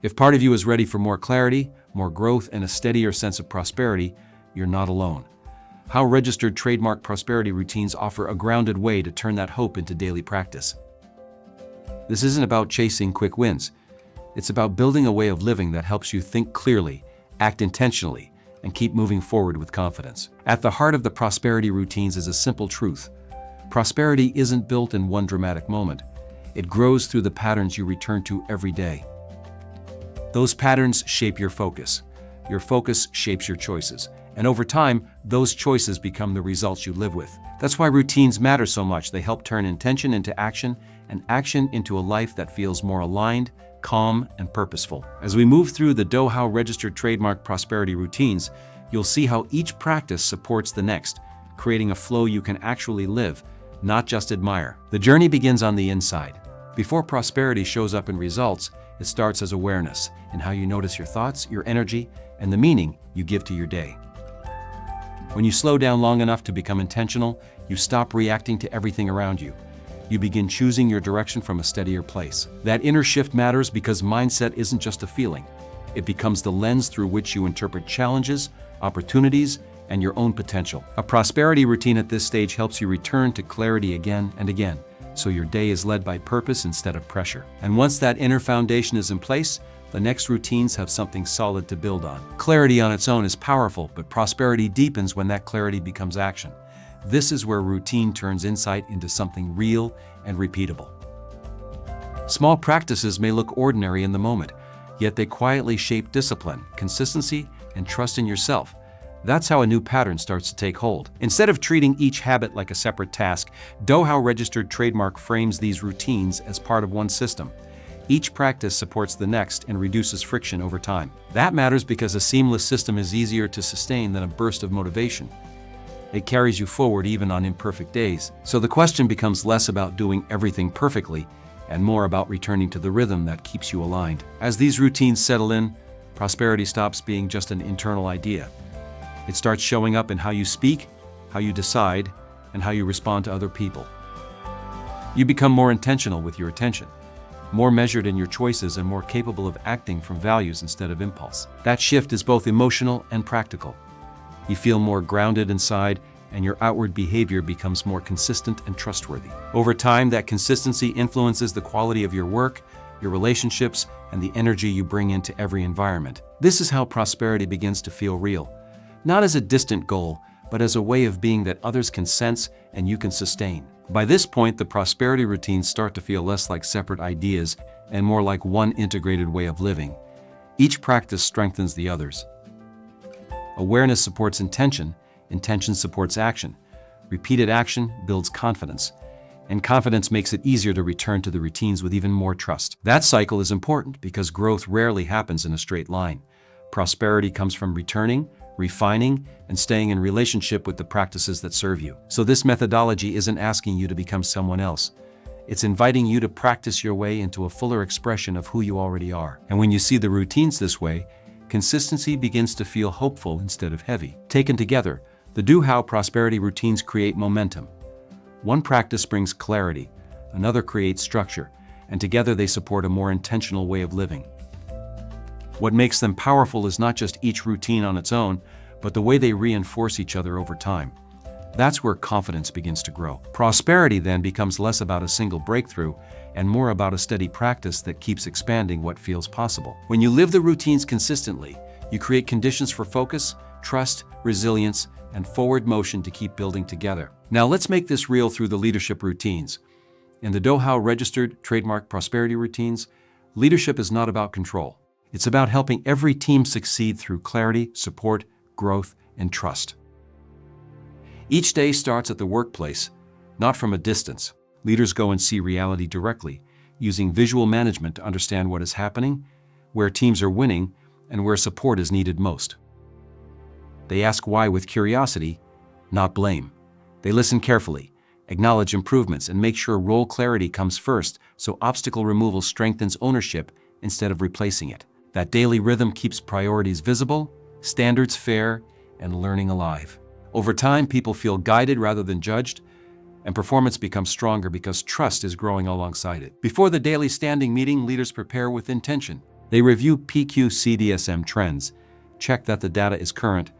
If part of you is ready for more clarity, more growth, and a steadier sense of prosperity, you're not alone. How registered trademark prosperity routines offer a grounded way to turn that hope into daily practice. This isn't about chasing quick wins. It's about building a way of living that helps you think clearly, act intentionally, and keep moving forward with confidence. At the heart of the prosperity routines is a simple truth. Prosperity isn't built in one dramatic moment. It grows through the patterns you return to every day. Those patterns shape your focus. Your focus shapes your choices. And over time, those choices become the results you live with. That's why routines matter so much. They help turn intention into action, and action into a life that feels more aligned, calm, and purposeful. As we move through the doHow registered trademark prosperity routines, you'll see how each practice supports the next, creating a flow you can actually live, not just admire. The journey begins on the inside. Before prosperity shows up in results, it starts as awareness in how you notice your thoughts, your energy, and the meaning you give to your day. When you slow down long enough to become intentional, you stop reacting to everything around you. You begin choosing your direction from a steadier place. That inner shift matters because mindset isn't just a feeling. It becomes the lens through which you interpret challenges, opportunities, and your own potential. A prosperity routine at this stage helps you return to clarity again and again, so your day is led by purpose instead of pressure. And once that inner foundation is in place, the next routines have something solid to build on. Clarity on its own is powerful, but prosperity deepens when that clarity becomes action. This is where routine turns insight into something real and repeatable. Small practices may look ordinary in the moment, yet they quietly shape discipline, consistency, and trust in yourself. That's how a new pattern starts to take hold. Instead of treating each habit like a separate task, doHow registered trademark frames these routines as part of one system. Each practice supports the next and reduces friction over time. That matters because a seamless system is easier to sustain than a burst of motivation. It carries you forward even on imperfect days. So the question becomes less about doing everything perfectly and more about returning to the rhythm that keeps you aligned. As these routines settle in, prosperity stops being just an internal idea. It starts showing up in how you speak, how you decide, and how you respond to other people. You become more intentional with your attention, more measured in your choices, and more capable of acting from values instead of impulse. That shift is both emotional and practical. You feel more grounded inside, and your outward behavior becomes more consistent and trustworthy. Over time, that consistency influences the quality of your work, your relationships, and the energy you bring into every environment. This is how prosperity begins to feel real, not as a distant goal, but as a way of being that others can sense and you can sustain. By this point, the prosperity routines start to feel less like separate ideas and more like one integrated way of living. Each practice strengthens the others. Awareness supports intention, intention supports action. Repeated action builds confidence, and confidence makes it easier to return to the routines with even more trust. That cycle is important because growth rarely happens in a straight line. Prosperity comes from returning, refining, and staying in relationship with the practices that serve you. So this methodology isn't asking you to become someone else. It's inviting you to practice your way into a fuller expression of who you already are. And when you see the routines this way, consistency begins to feel hopeful instead of heavy. Taken together, the doHow prosperity routines create momentum. One practice brings clarity, another creates structure, and together they support a more intentional way of living. What makes them powerful is not just each routine on its own, but the way they reinforce each other over time. That's where confidence begins to grow. Prosperity then becomes less about a single breakthrough and more about a steady practice that keeps expanding what feels possible. When you live the routines consistently, you create conditions for focus, trust, resilience, and forward motion to keep building together. Now let's make this real through the leadership routines. In the doHow registered trademark prosperity routines, leadership is not about control. It's about helping every team succeed through clarity, support, growth, and trust. Each day starts at the workplace, not from a distance. Leaders go and see reality directly, using visual management to understand what is happening, where teams are winning, and where support is needed most. They ask why with curiosity, not blame. They listen carefully, acknowledge improvements, and make sure role clarity comes first so obstacle removal strengthens ownership instead of replacing it. That daily rhythm keeps priorities visible, standards fair, and learning alive. Over time, people feel guided rather than judged, and performance becomes stronger because trust is growing alongside it. Before the daily standing meeting, leaders prepare with intention. They review PQ/CDSM trends, check that the data is current,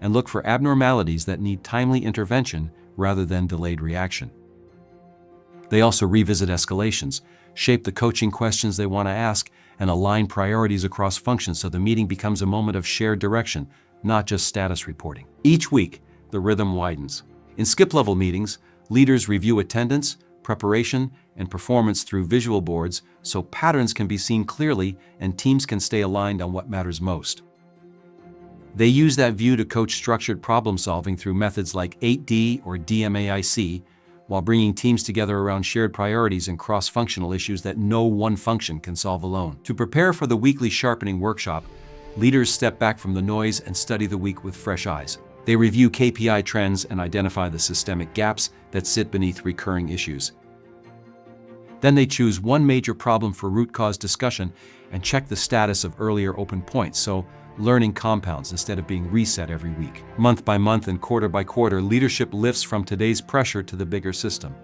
and look for abnormalities that need timely intervention rather than delayed reaction. They also revisit escalations, shape the coaching questions they want to ask, and align priorities across functions so the meeting becomes a moment of shared direction, not just status reporting. Each week, the rhythm widens. In skip-level meetings, leaders review attendance, preparation, and performance through visual boards so patterns can be seen clearly and teams can stay aligned on what matters most. They use that view to coach structured problem-solving through methods like 8D or DMAIC, while bringing teams together around shared priorities and cross-functional issues that no one function can solve alone. To prepare for the weekly sharpening workshop, leaders step back from the noise and study the week with fresh eyes. They review KPI trends and identify the systemic gaps that sit beneath recurring issues. Then they choose one major problem for root cause discussion and check the status of earlier open points, so learning compounds instead of being reset every week. Month by month and quarter by quarter, leadership lifts from today's pressure to the bigger system.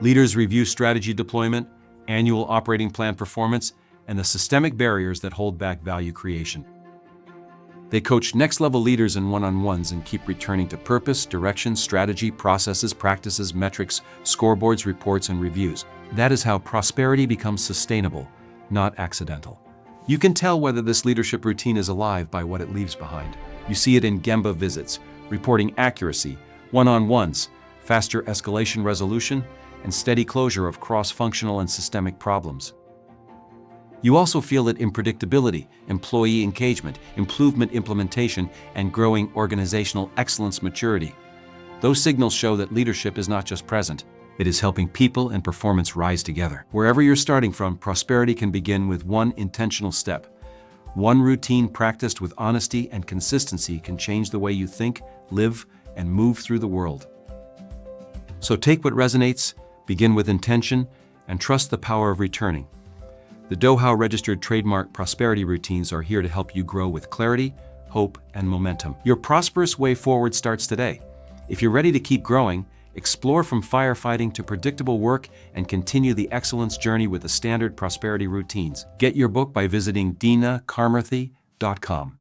Leaders review strategy deployment, annual operating plan performance, and the systemic barriers that hold back value creation. They coach next-level leaders in one-on-ones and keep returning to purpose, direction, strategy, processes, practices, metrics, scoreboards, reports, and reviews. That is how prosperity becomes sustainable, not accidental. You can tell whether this leadership routine is alive by what it leaves behind. You see it in Gemba visits, reporting accuracy, one-on-ones, faster escalation resolution, and steady closure of cross-functional and systemic problems. You also feel it in predictability, employee engagement, improvement implementation, and growing organizational excellence maturity. Those signals show that leadership is not just present, it is helping people and performance rise together. Wherever you're starting from, prosperity can begin with one intentional step. One routine practiced with honesty and consistency can change the way you think, live, and move through the world. So take what resonates, begin with intention, and trust the power of returning. The doHow registered trademark prosperity routines are here to help you grow with clarity, hope, and momentum. Your prosperous way forward starts today. If you're ready to keep growing, explore from firefighting to predictable work and continue the excellence journey with the standard prosperity routines. Get your book by visiting dinakarmarthy.com.